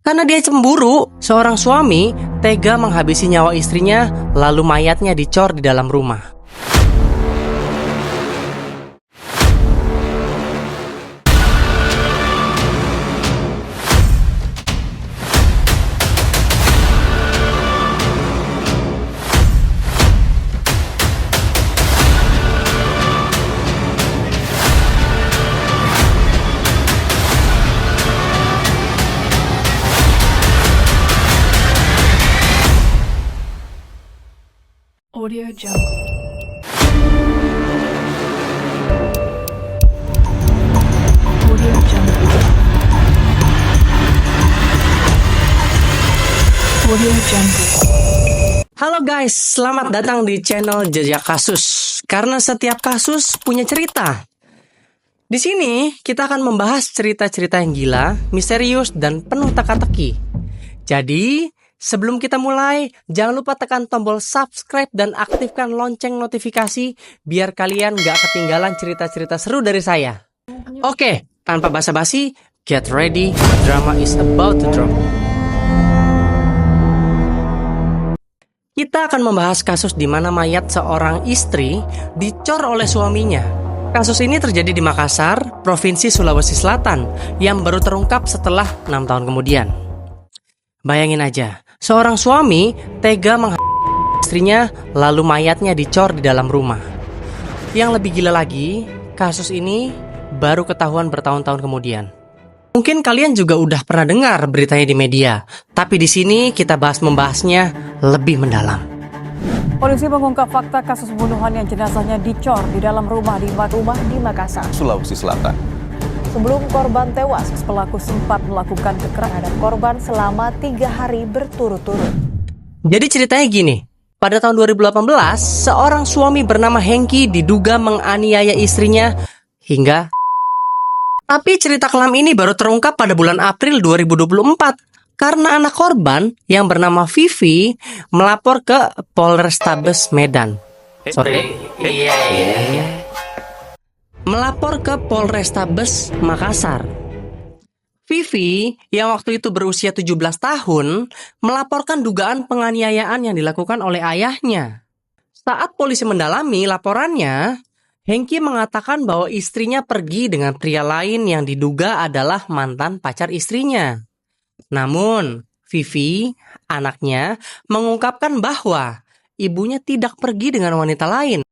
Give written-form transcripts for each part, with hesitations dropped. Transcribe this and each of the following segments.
Karena dia cemburu, seorang suami tega menghabisi nyawa istrinya, lalu mayatnya dicor di dalam rumah. Audio Jungle. Audio Jungle. Audio Jungle. Halo guys, selamat datang di channel Jejak Kasus. Karena setiap kasus punya cerita. Di sini kita akan membahas cerita-cerita yang gila, misterius, dan penuh teka-teki. Jadi, sebelum kita mulai, jangan lupa tekan tombol subscribe dan aktifkan lonceng notifikasi biar kalian gak ketinggalan cerita-cerita seru dari saya. Oke, tanpa basa-basi, get ready, drama is about to drop. Kita akan membahas kasus di mana mayat seorang istri dicor oleh suaminya. Kasus ini terjadi di Makassar, Provinsi Sulawesi Selatan, yang baru terungkap setelah 6 tahun kemudian. Bayangin aja, seorang suami tega menghabisi istrinya, lalu mayatnya dicor di dalam rumah. Yang lebih gila lagi, kasus ini baru ketahuan bertahun-tahun kemudian. Mungkin kalian juga udah pernah dengar beritanya di media, tapi di sini kita membahasnya lebih mendalam. Polisi mengungkap fakta kasus pembunuhan yang jenazahnya dicor di dalam rumah di Makassar, Sulawesi Selatan. Sebelum korban tewas, pelaku sempat melakukan kekerasan terhadap korban selama 3 hari berturut-turut. Jadi ceritanya gini, pada tahun 2018, seorang suami bernama Hengki diduga menganiaya istrinya hingga... Tapi cerita kelam ini baru terungkap pada bulan April 2024 karena anak korban yang bernama Vivi melapor ke Polrestabes Medan. Melapor ke Polrestabes Makassar. Vivi, yang waktu itu berusia 17 tahun, melaporkan dugaan penganiayaan yang dilakukan oleh ayahnya. Saat polisi mendalami laporannya, Hengki mengatakan bahwa istrinya pergi dengan pria lain yang diduga adalah mantan pacar istrinya. Namun, Vivi, anaknya, mengungkapkan bahwa ibunya tidak pergi dengan wanita lain.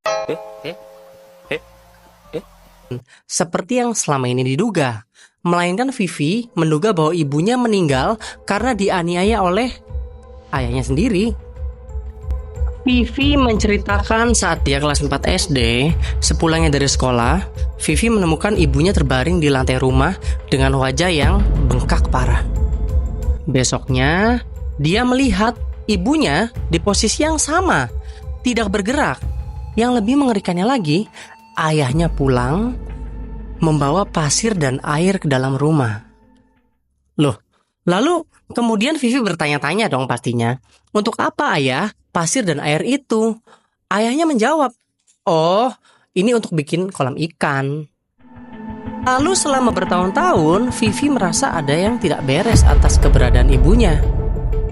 Seperti yang selama ini diduga. Melainkan Vivi menduga bahwa ibunya meninggal karena dianiaya oleh ayahnya sendiri. Vivi menceritakan saat dia kelas 4 SD, sepulangnya dari sekolah, Vivi menemukan ibunya terbaring di lantai rumah dengan wajah yang bengkak parah. Besoknya, dia melihat ibunya di posisi yang sama, tidak bergerak. Yang lebih mengerikannya lagi, ayahnya pulang membawa pasir dan air ke dalam rumah. Loh, lalu kemudian Vivi bertanya-tanya dong pastinya, untuk apa ayah pasir dan air itu? Ayahnya menjawab, oh, ini untuk bikin kolam ikan. Lalu selama bertahun-tahun, Vivi merasa ada yang tidak beres atas keberadaan ibunya.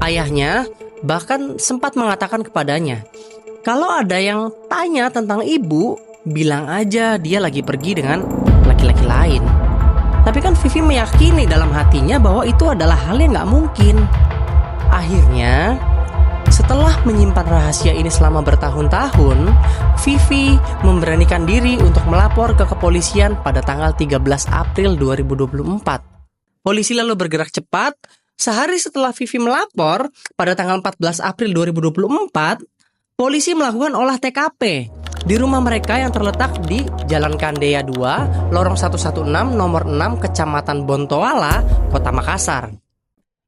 Ayahnya bahkan sempat mengatakan kepadanya, kalau ada yang tanya tentang ibu, bilang aja dia lagi pergi dengan laki-laki lain. Tapi kan Vivi meyakini dalam hatinya bahwa itu adalah hal yang gak mungkin. Akhirnya, setelah menyimpan rahasia ini selama bertahun-tahun, Vivi memberanikan diri untuk melapor ke kepolisian pada tanggal 13 April 2024. Polisi lalu bergerak cepat. Sehari setelah Vivi melapor, pada tanggal 14 April 2024, polisi melakukan olah TKP di rumah mereka yang terletak di Jalan Kandea 2, Lorong 116, nomor 6, Kecamatan Bontoala, Kota Makassar.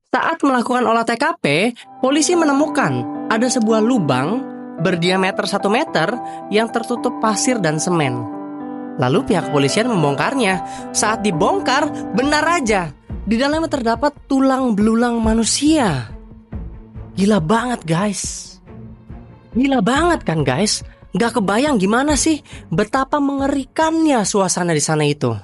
Saat melakukan olah TKP, polisi menemukan ada sebuah lubang berdiameter 1 meter yang tertutup pasir dan semen. Lalu pihak kepolisian membongkarnya. Saat dibongkar, benar aja, di dalamnya terdapat tulang belulang manusia. Gila banget guys. Gila banget kan guys? Gak kebayang gimana sih betapa mengerikannya suasana di sana itu.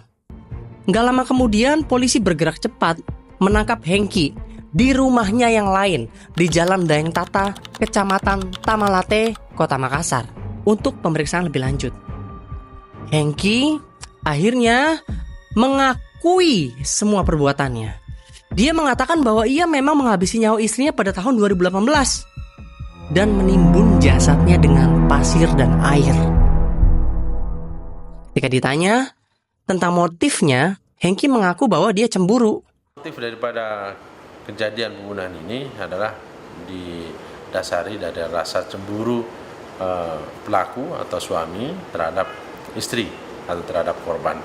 Gak lama kemudian polisi bergerak cepat menangkap Hengki di rumahnya yang lain di Jalan Dayang Tata, Kecamatan Tamalate, Kota Makassar untuk pemeriksaan lebih lanjut. Hengki akhirnya mengakui semua perbuatannya. Dia mengatakan bahwa ia memang menghabisi nyawa istrinya pada tahun 2018 dan menimbun jasadnya dengan pasir dan air. Ketika ditanya tentang motifnya, Hengki mengaku bahwa dia cemburu. Motif daripada kejadian pembunuhan ini adalah didasari dari rasa cemburu pelaku atau suami terhadap istri atau terhadap korban.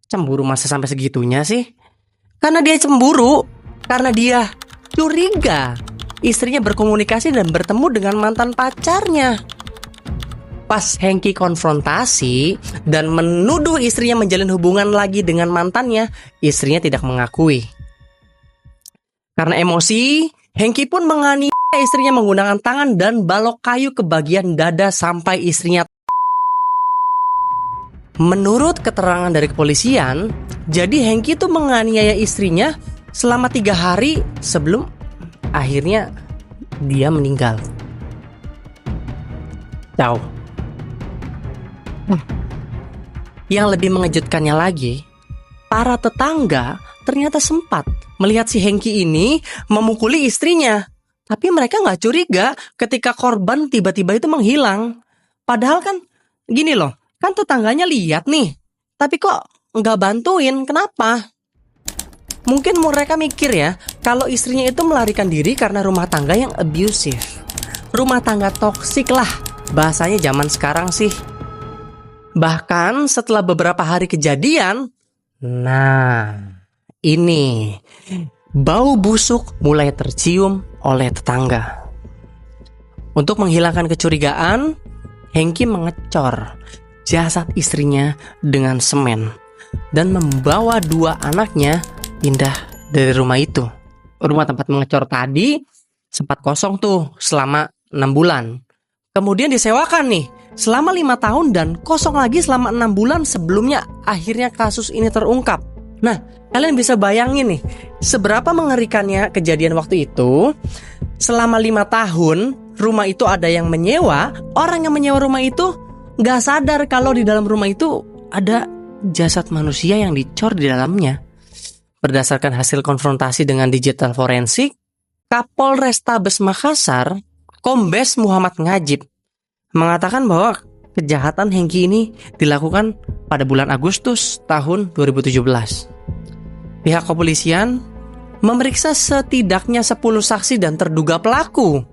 Cemburu masa sampai segitunya sih? Karena dia cemburu, karena dia curiga istrinya berkomunikasi dan bertemu dengan mantan pacarnya. Pas Hengki konfrontasi dan menuduh istrinya menjalin hubungan lagi dengan mantannya, istrinya tidak mengakui. Karena emosi, Hengki pun menganiaya istrinya menggunakan tangan dan balok kayu ke bagian dada sampai istrinya. Menurut keterangan dari kepolisian, jadi Hengki tuh menganiaya istrinya selama 3 hari sebelum akhirnya dia meninggal. Ciao. Yang lebih mengejutkannya lagi, para tetangga ternyata sempat melihat si Hengki ini memukuli istrinya. Tapi mereka nggak curiga ketika korban tiba-tiba itu menghilang. Padahal kan gini loh, kan tetangganya lihat nih, tapi kok nggak bantuin, kenapa? Mungkin mereka mikir ya, kalau istrinya itu melarikan diri karena rumah tangga yang abusive. Rumah tangga toksik lah, bahasanya zaman sekarang sih. Bahkan setelah beberapa hari kejadian, nah ini bau busuk mulai tercium oleh tetangga. Untuk menghilangkan kecurigaan, Hengki mengecor jasad istrinya dengan semen dan membawa 2 anaknya pindah dari rumah itu. Rumah tempat mengecor tadi sempat kosong tuh selama 6 bulan. Kemudian disewakan nih selama 5 tahun dan kosong lagi selama 6 bulan sebelumnya akhirnya kasus ini terungkap. Nah, kalian bisa bayangin nih seberapa mengerikannya kejadian waktu itu. Selama 5 tahun rumah itu ada yang menyewa. Orang yang menyewa rumah itu gak sadar kalau di dalam rumah itu ada jasad manusia yang dicor di dalamnya. Berdasarkan hasil konfrontasi dengan digital forensik, Kapolrestabes Makassar, Kombes Muhammad Ngajib, mengatakan bahwa kejahatan Hengki ini dilakukan pada bulan Agustus tahun 2017. Pihak kepolisian memeriksa setidaknya 10 saksi dan terduga pelaku.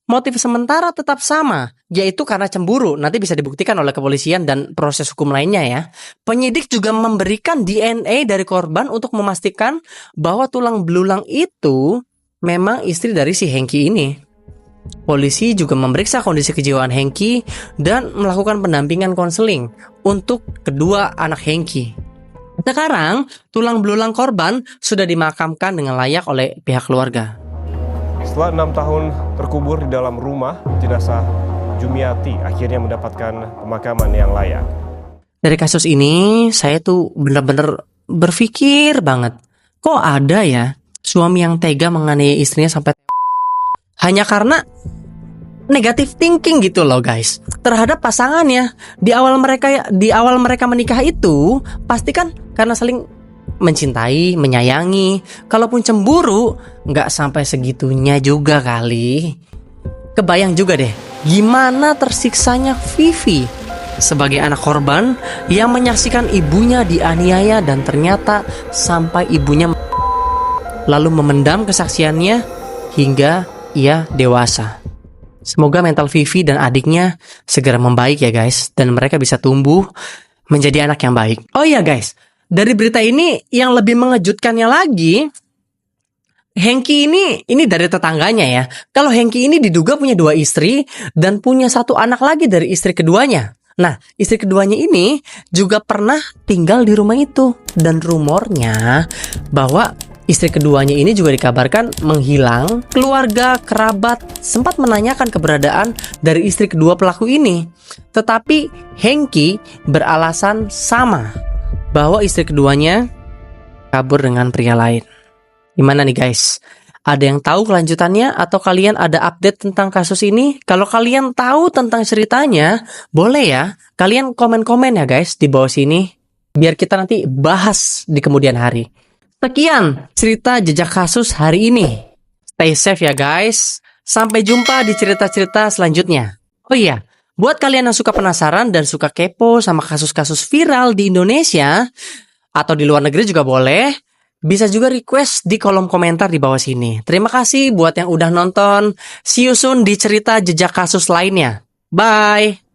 Motif sementara tetap sama, yaitu karena cemburu. Nanti bisa dibuktikan oleh kepolisian dan proses hukum lainnya ya. Penyidik juga memberikan DNA dari korban untuk memastikan bahwa tulang belulang itu memang istri dari si Hengki ini. Polisi juga memeriksa kondisi kejiwaan Hengki dan melakukan pendampingan konseling untuk kedua anak Hengki. Sekarang, tulang belulang korban sudah dimakamkan dengan layak oleh pihak keluarga. Setelah 6 tahun terkubur di dalam rumah, jenazah Jumiati akhirnya mendapatkan pemakaman yang layak. Dari kasus ini, saya tuh benar-benar berpikir banget, kok ada ya suami yang tega menganiaya istrinya sampai hanya karena negative thinking gitu loh guys terhadap pasangannya. Di awal mereka menikah itu pasti kan karena saling mencintai, menyayangi. Kalaupun cemburu, nggak sampai segitunya juga kali. Kebayang juga deh, gimana tersiksanya Vivi sebagai anak korban yang menyaksikan ibunya dianiaya dan ternyata sampai ibunya lalu memendam kesaksiannya hingga ia dewasa. Semoga mental Vivi dan adiknya segera membaik ya guys, dan mereka bisa tumbuh menjadi anak yang baik. Oh iya guys, dari berita ini yang lebih mengejutkannya lagi, Hengki ini dari tetangganya ya. Kalau Hengki ini diduga punya 2 istri dan punya 1 anak lagi dari istri keduanya. Nah, istri keduanya ini juga pernah tinggal di rumah itu. Dan rumornya bahwa istri keduanya ini juga dikabarkan menghilang. Keluarga, kerabat sempat menanyakan keberadaan dari istri kedua pelaku ini. Tetapi Hengki beralasan sama, bahwa istri keduanya kabur dengan pria lain. Gimana nih guys? Ada yang tahu kelanjutannya atau kalian ada update tentang kasus ini? Kalau kalian tahu tentang ceritanya, boleh ya kalian komen-komen ya guys di bawah sini. Biar kita nanti bahas di kemudian hari. Sekian cerita jejak kasus hari ini. Stay safe ya guys. Sampai jumpa di cerita-cerita selanjutnya. Oh iya, buat kalian yang suka penasaran dan suka kepo sama kasus-kasus viral di Indonesia atau di luar negeri juga boleh, bisa juga request di kolom komentar di bawah sini. Terima kasih buat yang udah nonton. See you soon di cerita jejak kasus lainnya. Bye!